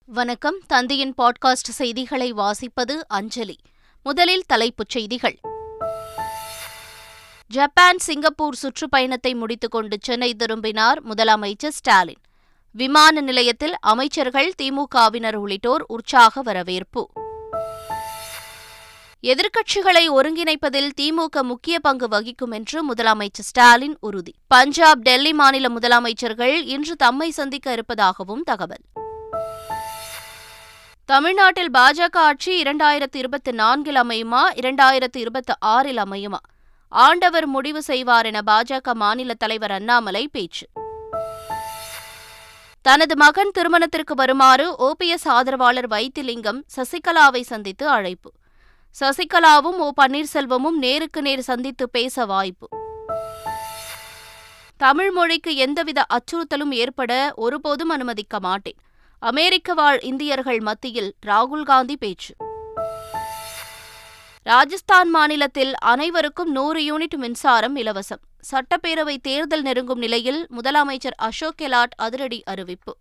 வணக்கம். தந்தையின் பாட்காஸ்ட் செய்திகளை வாசிப்பது அஞ்சலி. முதலில் தலைப்புச் செய்திகள். ஜப்பான், சிங்கப்பூர் சுற்றுப்பயணத்தை முடித்துக் கொண்டு சென்னை திரும்பினார் முதலமைச்சர் ஸ்டாலின். விமான நிலையத்தில் அமைச்சர்கள், திமுகவினர் உள்ளிட்டோர் உற்சாக வரவேற்பு. எதிர்க்கட்சிகளை ஒருங்கிணைப்பதில் திமுக முக்கிய பங்கு வகிக்கும் என்று முதலமைச்சர் ஸ்டாலின் உறுதி. பஞ்சாப், டெல்லி மாநில முதலமைச்சர்கள் இன்று தம்மை சந்திக்க இருப்பதாகவும் தகவல். தமிழ்நாட்டில் பாஜக ஆட்சி 2024 அமையுமா, 2026 அமையுமா? ஆண்டவர் முடிவு செய்வார் என பாஜக மாநில தலைவர் அண்ணாமலை பேச்சு. தனது மகன் திருமணத்திற்கு வருமாறு ஓபிஎஸ் ஆதரவாளர் வைத்திலிங்கம் சசிகலாவை சந்தித்து அழைப்பு. சசிகலாவும் பன்னீர்செல்வமும் நேருக்கு நேர் சந்தித்து பேச வாய்ப்பு. தமிழ் மொழிக்கு எந்தவித அச்சுறுத்தலும் ஏற்பட ஒருபோதும் அனுமதிக்க மாட்டேன். அமெரிக்க வாழ் இந்தியர்கள் மத்தியில் ராகுல் காந்தி பேச்சு. ராஜஸ்தான் மாநிலத்தில் அனைவருக்கும் 100 யூனிட் மின்சாரம் இலவசம். சட்டப்பேரவை தேர்தல் நெருங்கும் நிலையில் முதலமைச்சர் அசோக் கெலாட் அதிரடி அறிவிப்பு.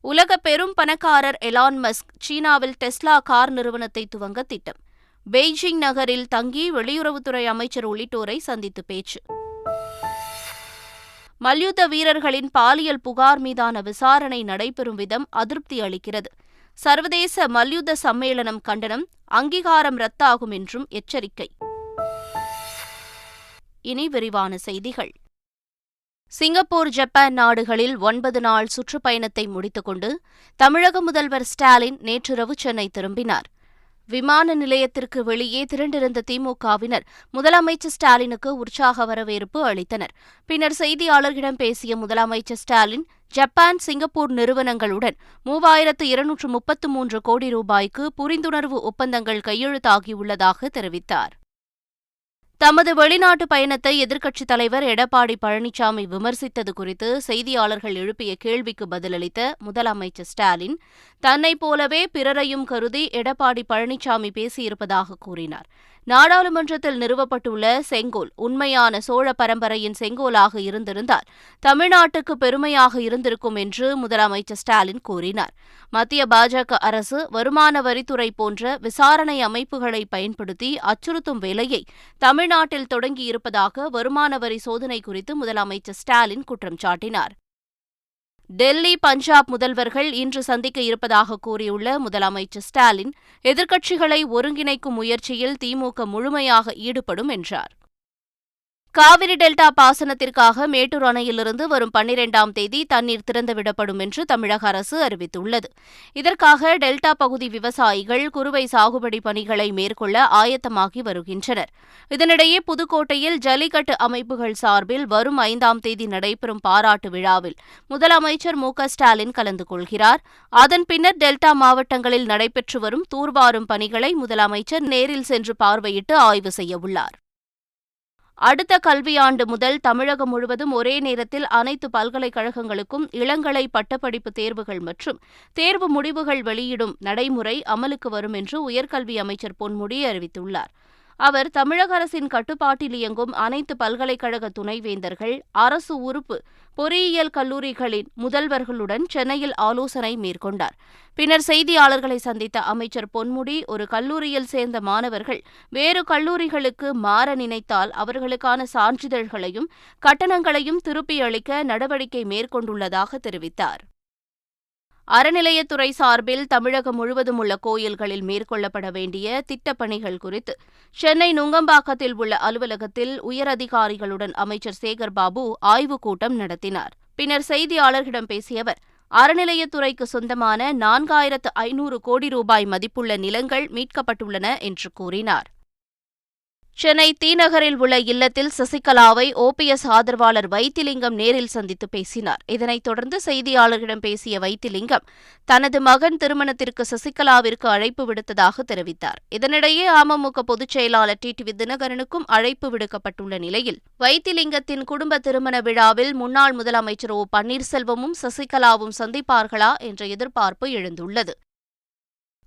உலக பெரும் பணக்காரர் எலான் மஸ்க் சீனாவில் டெஸ்லா கார் நிறுவனத்தை துவங்க திட்டம். பெய்ஜிங் நகரில் தங்கி வெளியுறவுத்துறை அமைச்சர் உள்ளிட்டோரை சந்தித்து பேச்சு. மல்யுத்த வீரர்களின் பாலியல் புகார் மீதான விசாரணை நடைபெறும் விதம் அதிருப்தி அளிக்கிறது. சர்வதேச மல்யுத்த சம்மேளனம் கண்டனம், அங்கீகாரம் ரத்தாகும் என்றும் எச்சரிக்கை. இனி விரிவான செய்திகள். சிங்கப்பூர், ஜப்பான் நாடுகளில் 9 நாள் சுற்றுப்பயணத்தை முடித்துக்கொண்டு தமிழக முதல்வர் ஸ்டாலின் நேற்றிரவு சென்னை திரும்பினார். விமான நிலையத்திற்கு வெளியே திரண்டிருந்த திமுகவினர் முதலமைச்சர் ஸ்டாலினுக்கு உற்சாக வரவேற்பு அளித்தனர். பின்னர் செய்தியாளர்களிடம் பேசிய முதலமைச்சர் ஸ்டாலின், ஜப்பான், சிங்கப்பூர் நிறுவனங்களுடன் 3233 கோடி ரூபாய்க்கு புரிந்துணர்வு ஒப்பந்தங்கள் கையெழுத்தாகியுள்ளதாக தெரிவித்தார். தமது வெளிநாட்டு பயணத்தை எதிர்க்கட்சித் தலைவர் எடப்பாடி பழனிசாமி விமர்சித்தது குறித்து செய்தியாளர்கள் எழுப்பிய கேள்விக்கு பதிலளித்த முதலமைச்சர் ஸ்டாலின், தன்னைப் போலவே பிறரையும் கருதி எடப்பாடி பழனிசாமி பேசியிருப்பதாக கூறினார். நாடாளுமன்றத்தில் நிறுவப்பட்டுள்ள செங்கோல் உண்மையான சோழ பரம்பரையின் செங்கோலாக இருந்திருந்தால் தமிழ்நாட்டுக்கு பெருமையாக இருந்திருக்கும் என்று முதலமைச்சர் ஸ்டாலின் கூறினார். மத்திய பாஜக அரசு வருமான வரித்துறை போன்ற விசாரணை அமைப்புகளை பயன்படுத்தி அச்சுறுத்தும் வேலையை தமிழ்நாட்டில் தொடங்கியிருப்பதாக வருமான வரி சோதனை குறித்து முதலமைச்சர் ஸ்டாலின் குற்றம் சாட்டினார். டெல்லி, பஞ்சாப் முதல்வர்கள் இன்று சந்திக்க இருப்பதாக கூறியுள்ள முதலமைச்சர் ஸ்டாலின், எதிர்க்கட்சிகளை ஒருங்கிணைக்கும் முயற்சியில் திமுக முழுமையாக ஈடுபடும் என்றார். காவிரி டெல்டா பாசனத்திற்காக மேட்டூர் அணையிலிருந்து வரும் 12ஆம் தேதி தண்ணீர் திறந்துவிடப்படும் என்று தமிழக அரசு அறிவித்துள்ளது. இதற்காக டெல்டா பகுதி விவசாயிகள் குறுவை சாகுபடி பணிகளை மேற்கொள்ள ஆயத்தமாகி வருகின்றனர். இதனிடையே புதுக்கோட்டையில் ஜல்லிக்கட்டு அமைப்புகள் சார்பில் வரும் 5ஆம் தேதி நடைபெறும் பாராட்டு விழாவில் முதலமைச்சர் மு.க.ஸ்டாலின் கலந்து கொள்கிறார். அதன் பின்னர் டெல்டா மாவட்டங்களில் நடைபெற்று வரும் தூர்வாரும் பணிகளை முதலமைச்சர் நேரில் சென்று பார்வையிட்டு ஆய்வு செய்யவுள்ளார். அடுத்த கல்வியாண்டு முதல் தமிழகம் முழுவதும் ஒரே நேரத்தில் அனைத்து பல்கலைக்கழகங்களுக்கும் இளங்கலை பட்டப்படிப்பு தேர்வுகள் மற்றும் தேர்வு முடிவுகள் வெளியிடும் நடைமுறை அமலுக்கு வரும் என்று உயர்கல்வி அமைச்சர் பொன்முடி அறிவித்துள்ளார். அவர் தமிழக அரசின் கட்டுப்பாட்டில் இயங்கும் அனைத்து பல்கலைக்கழக துணைவேந்தர்கள், அரசு உறுப்பு பொறியியல் கல்லூரிகளின் முதல்வர்களுடன் சென்னையில் ஆலோசனை மேற்கொண்டார். பின்னர் செய்தியாளர்களை சந்தித்த அமைச்சர் பொன்முடி, ஒரு கல்லூரியில் சேர்ந்த மாணவர்கள் வேறு கல்லூரிகளுக்கு மாற நினைத்தால் அவர்களுக்கான சான்றிதழ்களையும் கட்டணங்களையும் திருப்பி அளிக்க நடவடிக்கை மேற்கொண்டுள்ளதாக தெரிவித்தார். அறநிலையத்துறை சார்பில் தமிழகம் முழுவதும் உள்ள கோயில்களில் மேற்கொள்ளப்பட வேண்டிய திட்டப்பணிகள் குறித்து சென்னை நுங்கம்பாக்கத்தில் உள்ள அலுவலகத்தில் உயரதிகாரிகளுடன் அமைச்சர் சேகர்பாபு ஆய்வுக் கூட்டம் நடத்தினார். பின்னர் செய்தியாளர்களிடம் பேசிய அவர், அறநிலையத்துறைக்கு சொந்தமான 4500 கோடி ரூபாய் மதிப்புள்ள நிலங்கள் மீட்கப்பட்டுள்ளன என்று கூறினார். சென்னை தீநகரில் உள்ள இல்லத்தில் சசிகலாவை ஓபிஎஸ் ஆதரவாளர் வைத்திலிங்கம் நேரில் சந்தித்து பேசினார். இதனைத் தொடர்ந்து செய்தியாளர்களிடம் பேசிய வைத்திலிங்கம், தனது மகன் திருமணத்திற்கு சசிகலாவிற்கு அழைப்பு விடுத்ததாக தெரிவித்தார். இதனிடையே அமமுக பொதுச் செயலாளர் டிடிவி தினகரனுக்கும் அழைப்பு விடுக்கப்பட்டுள்ள நிலையில் வைத்திலிங்கத்தின் குடும்ப திருமண விழாவில் முன்னாள் முதலமைச்சர் பன்னீர்செல்வமும் சசிகலாவும் சந்திப்பார்களா என்ற எதிர்பார்ப்பு எழுந்துள்ளது.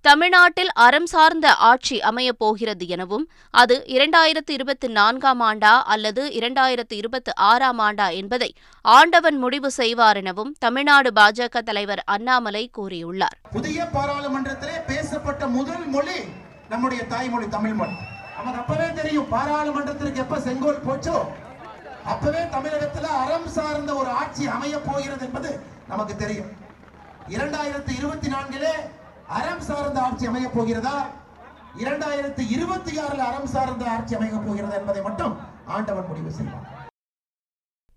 தமிழ்நாட்டில் அறம் சார்ந்த ஆட்சி அமையப் போகிறது எனவும் அது 2024ஆம் ஆண்டா அல்லது 2026ஆம் ஆண்டா என்பதை ஆண்டவன் முடிவு செய்வார் எனவும் தமிழ்நாடு பாஜக தலைவர் அண்ணாமலை கூறியுள்ளார். புதிய பாராளுமன்றத்திலே பேசப்பட்ட முதல் மொழி நம்முடைய தாய்மொழி தமிழ் மொழி. நமக்கு அப்பவே தெரியும் பாராளுமன்றத்திற்கு எப்ப செங்கோல் போச்சோ அப்பவே தமிழகத்தில் அறம் சார்ந்த ஒரு ஆட்சி அமையப் போகிறது என்பது நமக்கு தெரியும். 2024 அறம் சார்ந்த ஆட்சி அமையப் போகிறதா, 2026 அறம் சார்ந்த ஆட்சி அமையப் போகிறதா என்பதை மட்டும் ஆண்டவன் முடிவு செய்வார்.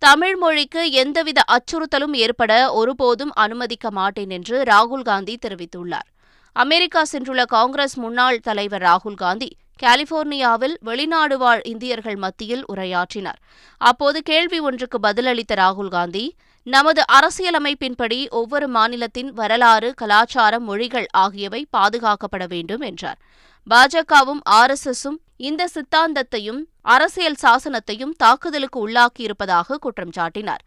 தமிழ் மொழிக்கு எந்தவித அச்சுறுத்தலும் ஏற்பட ஒருபோதும் அனுமதிக்க மாட்டேன் என்று ராகுல் காந்தி தெரிவித்துள்ளார். அமெரிக்கா சென்றுள்ள காங்கிரஸ் முன்னாள் தலைவர் ராகுல் காந்தி கலிபோர்னியாவில் வெளிநாடு வாழ் இந்தியர்கள் மத்தியில் உரையாற்றினார். அப்போது கேள்வி ஒன்றுக்கு பதிலளித்த ராகுல் காந்தி, நமது அரசியலமைப்பின்படி ஒவ்வொரு மாநிலத்தின் வரலாறு, கலாச்சாரம், மொழிகள் ஆகியவை பாதுகாக்கப்பட வேண்டும் என்றார். பாஜகவும் RSSம் இந்த சித்தாந்தத்தையும் அரசியல் சாசனத்தையும் தாக்குதலுக்கு உள்ளாக்கியிருப்பதாக குற்றம் சாட்டினார்.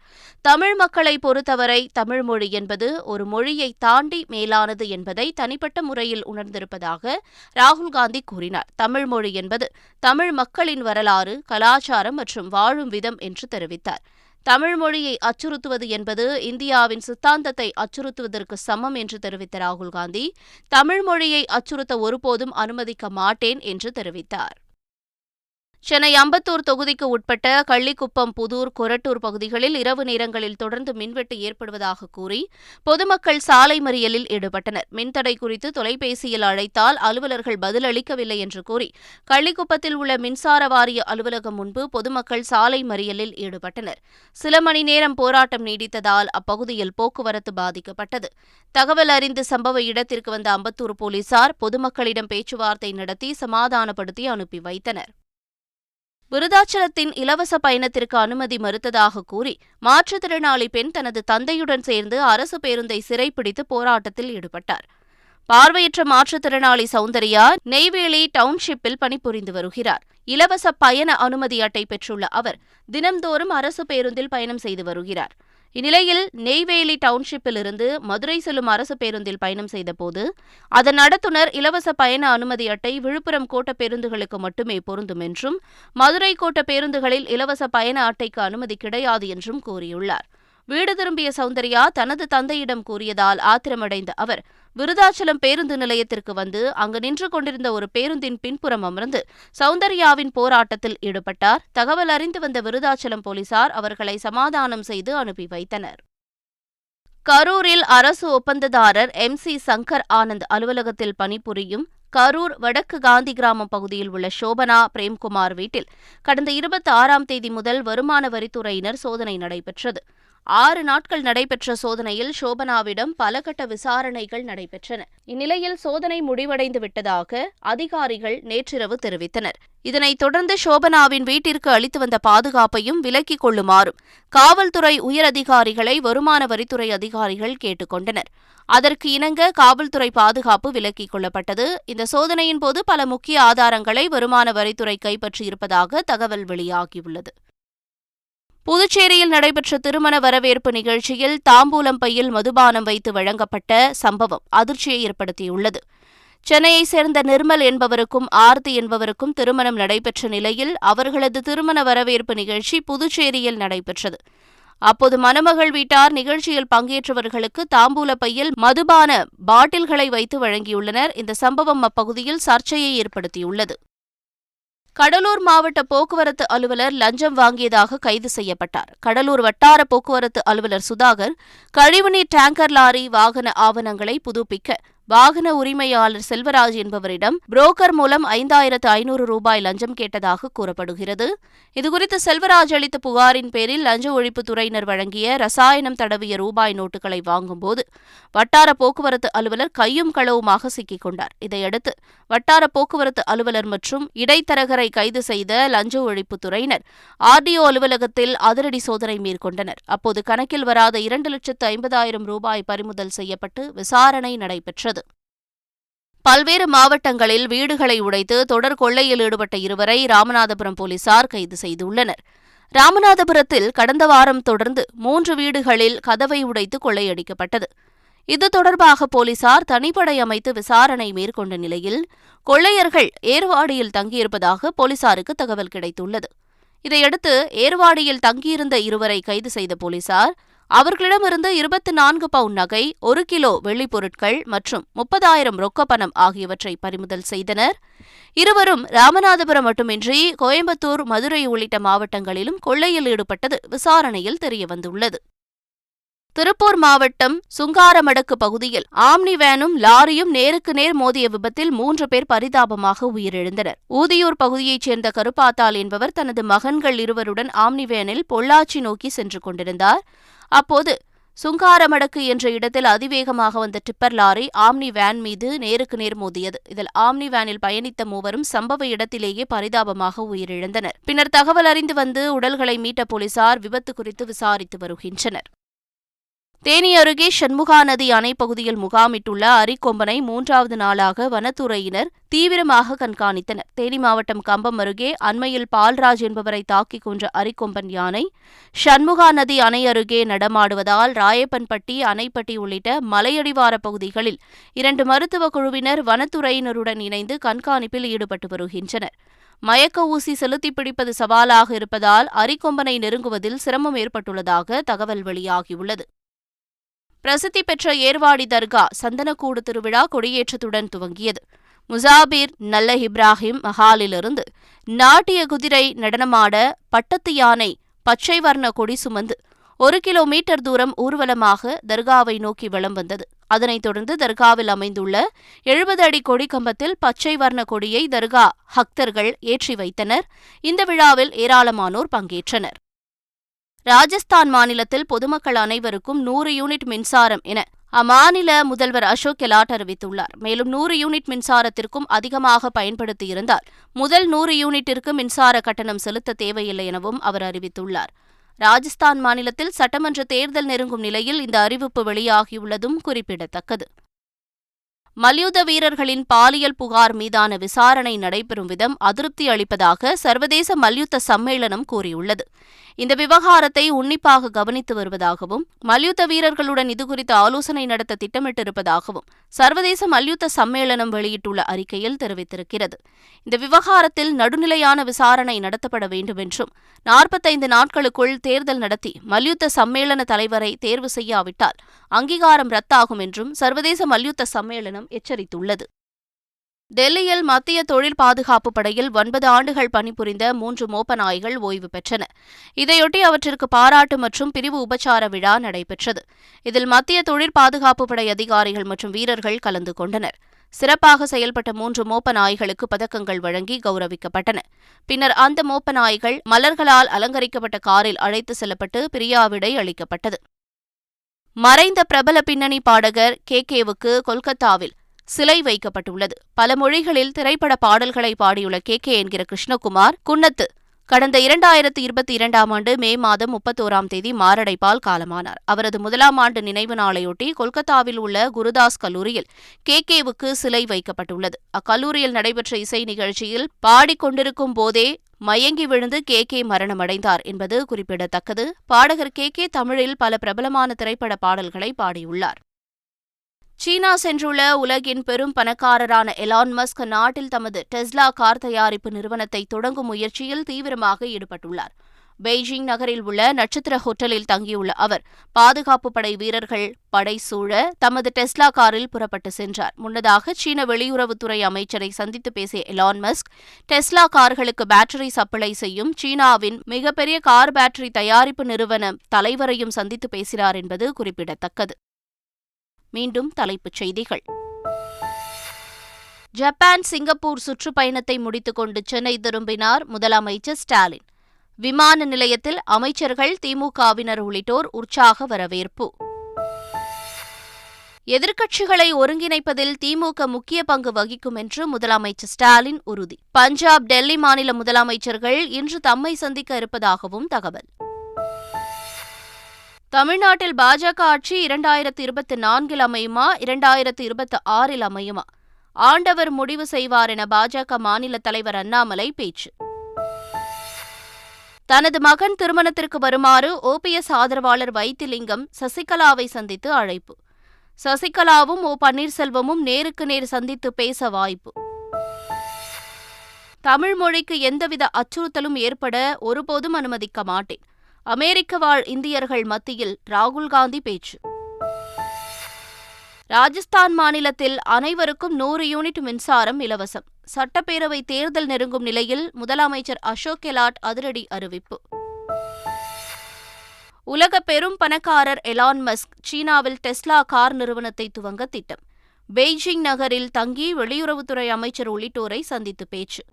தமிழ் மக்களை பொறுத்தவரை தமிழ் மொழி என்பது ஒரு மொழியை தாண்டி மேலானது என்பதை தனிப்பட்ட முறையில் உணர்ந்திருப்பதாக ராகுல் காந்தி கூறினார். தமிழ் மொழி என்பது தமிழ் மக்களின் வரலாறு, கலாச்சாரம் மற்றும் வாழும் விதம் என்று தெரிவித்தார். தமிழ் மொழியை அச்சுறுத்துவது என்பது இந்தியாவின் சித்தாந்தத்தை அச்சுறுத்துவதற்கு சமம் என்று தெரிவித்த ராகுல் காந்தி, தமிழ் மொழியை அச்சுறுத்த ஒருபோதும் அனுமதிக்க மாட்டேன் என்று தெரிவித்தார். சென்னை அம்பத்தூர் தொகுதிக்கு உட்பட்ட கள்ளிக்குப்பம், புதூர், கொரட்டூர் பகுதிகளில் இரவு நேரங்களில் தொடர்ந்து மின்வெட்டு ஏற்படுவதாக கூறி பொதுமக்கள் சாலை மறியலில் ஈடுபட்டனர். மின்தடை குறித்து தொலைபேசியில் அழைத்தால் அலுவலர்கள் பதிலளிக்கவில்லை என்று கூறி கள்ளிக்குப்பத்தில் உள்ள மின்சார வாரிய அலுவலகம் முன்பு பொதுமக்கள் சாலை மறியலில் ஈடுபட்டனர். சில மணி நேரம் போராட்டம் நீடித்ததால் அப்பகுதியில் போக்குவரத்து பாதிக்கப்பட்டது. தகவல் அறிந்து சம்பவ இடத்திற்கு வந்த அம்பத்தூர் போலீசார் பொதுமக்களிடம் பேச்சுவார்த்தை நடத்தி சமாதானப்படுத்தி அனுப்பி வைத்தனர். விருதாச்சலத்தின் இலவச பயணத்திற்கு அனுமதி மறுத்ததாக கூறி மாற்றுத்திறனாளி பெண் தனது தந்தையுடன் சேர்ந்து அரசு பேருந்தை சிறைப்பிடித்து போராட்டத்தில் ஈடுபட்டார். பார்வையற்ற மாற்றுத்திறனாளி சௌந்தர்யா நெய்வேலி டவுன்ஷிப்பில் பணிபுரிந்து வருகிறார். இலவச பயண அனுமதி அட்டை பெற்றுள்ள அவர் தினம்தோறும் அரசு பேருந்தில் பயணம் செய்து வருகிறார். இந்நிலையில் நெய்வேலி டவுன்ஷிப்பிலிருந்து மதுரை செல்லும் அரசு பேருந்தில் பயணம் செய்தபோது அதன் நடத்துனர் இலவச பயண அனுமதி அட்டை விழுப்புரம் கோட்ட பேருந்துகளுக்கு மட்டுமே பொருந்தும் என்றும் மதுரை கோட்ட பேருந்துகளில் இலவச பயண அட்டைக்கு அனுமதி கிடையாது என்றும் கூறியுள்ளார். வீடு திரும்பிய சௌந்தர்யா தனது தந்தையிடம் கூறியதால் ஆத்திரமடைந்த அவர் விருதாச்சலம் பேருந்து நிலையத்திற்கு வந்து அங்கு நின்று கொண்டிருந்த ஒரு பேருந்தின் பின்புறம் அமர்ந்து சௌந்தர்யாவின் போராட்டத்தில் ஈடுபட்டார். தகவல் அறிந்து வந்த விருதாச்சலம் போலீசார் அவர்களை சமாதானம் செய்து அனுப்பி வைத்தனர். கரூரில் அரசு ஒப்பந்ததாரர் MC சங்கர் ஆனந்த் அலுவலகத்தில் பணிபுரியும் கரூர் வடக்கு காந்தி கிராமம் பகுதியில் உள்ள சோபனா பிரேம்குமார் வீட்டில் கடந்த 26ஆம் தேதி முதல் வருமான வரித்துறையினர் சோதனை நடைபெற்றது. 6 நாட்கள் நடைபெற்ற சோதனையில் சோபனாவிடம் பல கட்ட விசாரணைகள் நடைபெற்றன. இந்நிலையில் சோதனை முடிவடைந்து விட்டதாக அதிகாரிகள் நேற்றிரவு தெரிவித்தனர். இதனைத் தொடர்ந்து சோபனாவின் வீட்டிற்கு அளித்து வந்த பாதுகாப்பையும் விலக்கிக் கொள்ளுமாறும் காவல்துறை உயரதிகாரிகளை வருமான வரித்துறை அதிகாரிகள் கேட்டுக் கொண்டனர். அதற்கு இணங்க காவல்துறை பாதுகாப்பு விலக்கிக் கொள்ளப்பட்டது. இந்த சோதனையின் போது பல முக்கிய ஆதாரங்களை வருமான வரித்துறை கைப்பற்றியிருப்பதாக தகவல் வெளியாகியுள்ளது. புதுச்சேரியில் நடைபெற்ற திருமண வரவேற்பு நிகழ்ச்சியில் தாம்பூலம் பையில் மதுபானம் வைத்து வழங்கப்பட்ட சம்பவம் அதிர்ச்சியை ஏற்படுத்தியுள்ளது. சென்னையைச் சேர்ந்த நிர்மல் என்பவருக்கும் ஆர்த்தி என்பவருக்கும் திருமணம் நடைபெற்ற நிலையில் அவர்களது திருமண வரவேற்பு நிகழ்ச்சி புதுச்சேரியில் நடைபெற்றது. அப்போது மணமகள் வீட்டார் நிகழ்ச்சியில் பங்கேற்றவர்களுக்கு தாம்பூல பையில் மதுபான பாட்டில்களை வைத்து வழங்கியுள்ளனர். இந்த சம்பவம் அப்பகுதியில் சர்ச்சையை ஏற்படுத்தியுள்ளது. கடலூர் மாவட்ட போக்குவரத்து அலுவலர் லஞ்சம் வாங்கியதாக கைது செய்யப்பட்டார். கடலூர் வட்டார போக்குவரத்து அலுவலர் சுதாகர் கழிவுநீர் டேங்கர் லாரி வாகன ஆவணங்களை புதுப்பிக்க வாகன உரிமையாளர் செல்வராஜ் என்பவரிடம் புரோக்கர் மூலம் 5500 ரூபாய் லஞ்சம் கேட்டதாக கூறப்படுகிறது. இதுகுறித்து செல்வராஜ் அளித்த புகாரின் பேரில் லஞ்ச ஒழிப்புத்துறையினர் வழங்கிய ரசாயனம் தடவிய ரூபாய் நோட்டுகளை வாங்கும்போது வட்டார போக்குவரத்து அலுவலர் கையும் களவுமாக சிக்கிக் கொண்டார். இதையடுத்து வட்டார போக்குவரத்து அலுவலர் மற்றும் இடைத்தரகரை கைது செய்த லஞ்ச ஒழிப்புத்துறையினர் RDO அலுவலகத்தில் அதிரடி சோதனை மேற்கொண்டனர். அப்போது கணக்கில் வராத 2,50,000 ரூபாய் பறிமுதல் செய்யப்பட்டு விசாரணை நடைபெற்றது. பல்வேறு மாவட்டங்களில் வீடுகளை உடைத்து தொடர் கொள்ளையில் ஈடுபட்ட 2வரை ராமநாதபுரம் போலீசார் கைது செய்துள்ளனர். ராமநாதபுரத்தில் கடந்த வாரம் தொடர்ந்து 3 வீடுகளில் கதவை உடைத்து கொள்ளையடிக்கப்பட்டது. இது தொடர்பாக போலீசார் தனிப்படை அமைத்து விசாரணை மேற்கொண்ட நிலையில் கொள்ளையர்கள் ஏர்வாடியில் தங்கியிருப்பதாக போலீசாருக்கு தகவல் கிடைத்துள்ளது. இதையடுத்து ஏர்வாடியில் தங்கியிருந்த இருவரை கைது செய்த போலீசார் அவர்களிடமிருந்து 24 பவுண்ட் நகை, 1 கிலோ வெள்ளிப் பொருட்கள் மற்றும் 30,000 ரொக்கப் பணம் ஆகியவற்றை பறிமுதல் செய்தனர். இருவரும் ராமநாதபுரம் மட்டுமின்றி கோயம்புத்தூர், மதுரை உள்ளிட்ட மாவட்டங்களிலும் கொள்ளையில் ஈடுபட்டது விசாரணையில் தெரியவந்துள்ளது. திருப்பூர் மாவட்டம் சுங்காரமடக்கு பகுதியில் ஆம்னி வேனும் லாரியும் நேருக்கு நேர் மோதிய விபத்தில் 3 பேர் பரிதாபமாக உயிரிழந்தனர். ஊதியூர் பகுதியைச் சேர்ந்த கருப்பாத்தாள் என்பவர் தனது மகன்கள் இருவருடன் ஆம்னி வேனில் பொள்ளாச்சி நோக்கி சென்று கொண்டிருந்தார். அப்போது சுங்காரமடக்கு என்ற இடத்தில் அதிவேகமாக வந்த டிப்பர் லாரி ஆம்னி வேன் மீது நேருக்கு நேர் மோதியது. இதில் ஆம்னி வேனில் பயணித்த மூவரும் சம்பவ இடத்திலேயே பரிதாபமாக உயிரிழந்தனர். பின்னர் தகவல் அறிந்து வந்து உடல்களை மீட்ட போலீசார் விபத்து குறித்து விசாரித்து வருகின்றனர். தேனி அருகே சண்முகா நதி அணை பகுதியில் முகாமிட்டுள்ள அரிக்கொம்பனை 3வது நாளாக வனத்துறையினர் தீவிரமாக கண்காணித்தனர். தேனி மாவட்டம் கம்பம் அருகே அண்மையில் பால்ராஜ் என்பவரை தாக்கிக் கொன்ற அரிக்கொம்பன் யானை சண்முகா நதி அணை அருகே நடமாடுவதால் ராயப்பன்பட்டி, அணைப்பட்டி உள்ளிட்ட மலையடிவார பகுதிகளில் 2 மருத்துவ குழுவினர் வனத்துறையினருடன் இணைந்து கண்காணிப்பில் ஈடுபட்டு வருகின்றனர். மயக்க ஊசி செலுத்தி பிடிப்பது சவாலாக இருப்பதால் அரிக்கொம்பனை நெருங்குவதில் சிரமம் ஏற்பட்டுள்ளதாக தகவல் வெளியாகியுள்ளது. பிரசித்தி பெற்ற ஏர்வாடி தர்கா சந்தனக்கூடு திருவிழா கொடியேற்றத்துடன் துவங்கியது. முசாபிர் நல்ல இப்ராஹிம் மஹாலிலிருந்து நாட்டிய குதிரை நடனமாட பட்டத்து யானை பச்சை வர்ண கொடி சுமந்து 1 கிலோமீட்டர் தூரம் ஊர்வலமாக தர்காவை நோக்கி வலம் வந்தது. அதனைத் தொடர்ந்து தர்காவில் அமைந்துள்ள 70 அடி கொடி கம்பத்தில் பச்சை வர்ண கொடியை தர்கா பக்தர்கள் ஏற்றி வைத்தனர். இந்த விழாவில் ஏராளமானோர் பங்கேற்றனர். ராஜஸ்தான் மாநிலத்தில் பொதுமக்கள் அனைவருக்கும் 100 யூனிட் மின்சாரம் என அம்மாநில முதல்வர் அசோக் கெலாட் அறிவித்துள்ளார். மேலும் 100 யூனிட் மின்சாரத்திற்கும் அதிகமாக பயன்படுத்தியிருந்தால் முதல் 100 யூனிட்டிற்கு மின்சார கட்டணம் செலுத்த தேவையில்லை எனவும் அவர் அறிவித்துள்ளார். ராஜஸ்தான் மாநிலத்தில் சட்டமன்ற தேர்தல் நெருங்கும் நிலையில் இந்த அறிவிப்பு வெளியாகியுள்ளதும் குறிப்பிடத்தக்கது. மல்யுத்த வீரர்களின் பாலியல் புகார் மீதான விசாரணை நடைபெறும் விதம் அதிருப்தி அளிப்பதாக சர்வதேச மல்யுத்த சம்மேளனம் கூறியுள்ளது. இந்த விவகாரத்தை உன்னிப்பாக கவனித்து வருவதாகவும் மல்யுத்த வீரர்களுடன் இதுகுறித்து ஆலோசனை நடத்த திட்டமிட்டிருப்பதாகவும் சர்வதேச மல்யுத்த சம்மேளனம் வெளியிட்டுள்ள அறிக்கையில் தெரிவித்திருக்கிறது. இந்த விவகாரத்தில் நடுநிலையான விசாரணை நடத்தப்பட வேண்டும் என்றும் 45 நாட்களுக்குள் தேர்தல் நடத்தி மல்யுத்த சம்மேளன தலைவரை தேர்வு செய்யாவிட்டால் அங்கீகாரம் ரத்தாகும் என்றும் சர்வதேச மல்யுத்த சம்மேளனம் எச்சரித்துள்ளது. டெல்லியில் மத்திய தொழில் பாதுகாப்பு படையில் 9 ஆண்டுகள் பணிபுரிந்த 3 மோப்ப நாய்கள் ஓய்வு பெற்றன. இதையொட்டி அவற்றிற்கு பாராட்டு மற்றும் பிரிவு உபச்சார விழா நடைபெற்றது. இதில் மத்திய தொழில் பாதுகாப்பு படை அதிகாரிகள் மற்றும் வீரர்கள் கலந்து கொண்டனர். சிறப்பாக செயல்பட்ட 3 மோப்ப நாய்களுக்கு பதக்கங்கள் வழங்கி கௌரவிக்கப்பட்டன. பின்னர் அந்த மோப்ப நாய்கள் மலர்களால் அலங்கரிக்கப்பட்ட காரில் அழைத்து செல்லப்பட்டு பிரியாவிடை அளிக்கப்பட்டது. மறைந்த பிரபல பின்னணி பாடகர் KKவுக்கு கொல்கத்தாவில் சிலை வைக்கப்பட்டுள்ளது. பல மொழிகளில் திரைப்பட பாடல்களை பாடியுள்ள KK என்கிற கிருஷ்ணகுமார் குன்னத்து கடந்த 2022ஆம் ஆண்டு மே மாதம் 31ஆம் தேதி மாரடைப்பால் காலமானார். அவரது 1ஆம் ஆண்டு நினைவு நாளையொட்டி கொல்கத்தாவில் உள்ள குருதாஸ் கல்லூரியில் KKவுக்கு சிலை வைக்கப்பட்டுள்ளது. அக்கல்லூரியில் நடைபெற்ற இசை நிகழ்ச்சியில் பாடிக்கொண்டிருக்கும் போதே மயங்கி விழுந்து KK மரணமடைந்தார் என்பது குறிப்பிடத்தக்கது. பாடகர் KK தமிழில் பல பிரபலமான திரைப்பட பாடல்களை பாடியுள்ளார். சீனா சென்றுள்ள உலகின் பெரும் பணக்காரரான எலான் மஸ்க் நாட்டில் தமது டெஸ்லா கார் தயாரிப்பு நிறுவனத்தை தொடங்கும் முயற்சியில் தீவிரமாக ஈடுபட்டுள்ளார். பெய்ஜிங் நகரில் உள்ள நட்சத்திர ஹோட்டலில் தங்கியுள்ள அவர் பாதுகாப்பு படை வீரர்கள் படை சூழ தமது டெஸ்லா காரில் புறப்பட்டு சென்றார். முன்னதாக சீன வெளியுறவுத்துறை அமைச்சரை சந்தித்து பேசிய எலான் மஸ்க் டெஸ்லா கார்களுக்கு பேட்டரி சப்ளை செய்யும் சீனாவின் மிகப்பெரிய கார் பேட்டரி தயாரிப்பு நிறுவன தலைவரையும் சந்தித்து பேசினார் என்பது குறிப்பிடத்தக்கது. மீண்டும் தலைப்புச் செய்திகள். ஜப்பான், சிங்கப்பூர் சுற்றுப்பயணத்தை முடித்துக்கொண்டு சென்னை திரும்பினார் முதலமைச்சர் ஸ்டாலின். விமான நிலையத்தில் அமைச்சர்கள், திமுகவினர் உள்ளிட்டோர் உற்சாக வரவேற்பு. எதிர்க்கட்சிகளை ஒருங்கிணைப்பதில் திமுக முக்கிய பங்கு வகிக்கும் என்று முதலமைச்சர் ஸ்டாலின் உறுதி. பஞ்சாப், டெல்லி மாநில முதலமைச்சர்கள் இன்று தம்மை சந்திக்க இருப்பதாகவும் தகவல். தமிழ்நாட்டில் பாஜக ஆட்சி 2024 அமையுமா, 2026 அமையுமா? ஆண்டவர் முடிவு செய்வார் என பாஜக மாநில தலைவர் அண்ணாமலை பேச்சு. தனது மகன் திருமணத்திற்கு வருமாறு OPS ஆதரவாளர் வைத்திலிங்கம் சசிகலாவை சந்தித்து அழைப்பு. சசிகலாவும் ஓ பன்னீர்செல்வமும் நேருக்கு நேர் சந்தித்து பேச வாய்ப்பு. தமிழ் மொழிக்கு எந்தவித அச்சுறுத்தலும் ஏற்பட ஒருபோதும் அனுமதிக்க மாட்டேன். அமெரிக்க வாழ் இந்தியர்கள் மத்தியில் ராகுல் காந்தி பேச்சு. ராஜஸ்தான் மாநிலத்தில் அனைவருக்கும் 100 யூனிட் மின்சாரம் இலவசம். சட்டப்பேரவை தேர்தல் நெருங்கும் நிலையில் முதலமைச்சர் அசோக் கெலாட் அதிரடி அறிவிப்பு. உலக பெரும் பணக்காரர் எலான் மஸ்க் சீனாவில் டெஸ்லா கார் நிறுவனத்தை துவங்க திட்டம். பெய்ஜிங் நகரில் தங்கி வெளியுறவுத்துறை அமைச்சர் உள்ளிட்டோரை சந்தித்து பேச்சு.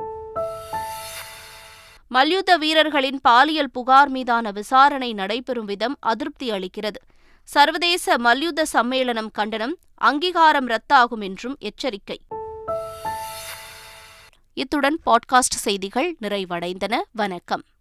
மல்யுத்த வீரர்களின் பாலியல் புகார் மீதான விசாரணை நடைபெறும் விதம் அதிருப்தி அளிக்கிறது. சர்வதேச மல்யுத்த சம்மேளனம் கண்டனம், அங்கீகாரம் ரத்தாகும் என்றும் எச்சரிக்கை. இத்துடன் பாட்காஸ்ட் செய்திகள் நிறைவடைந்தன. வணக்கம்.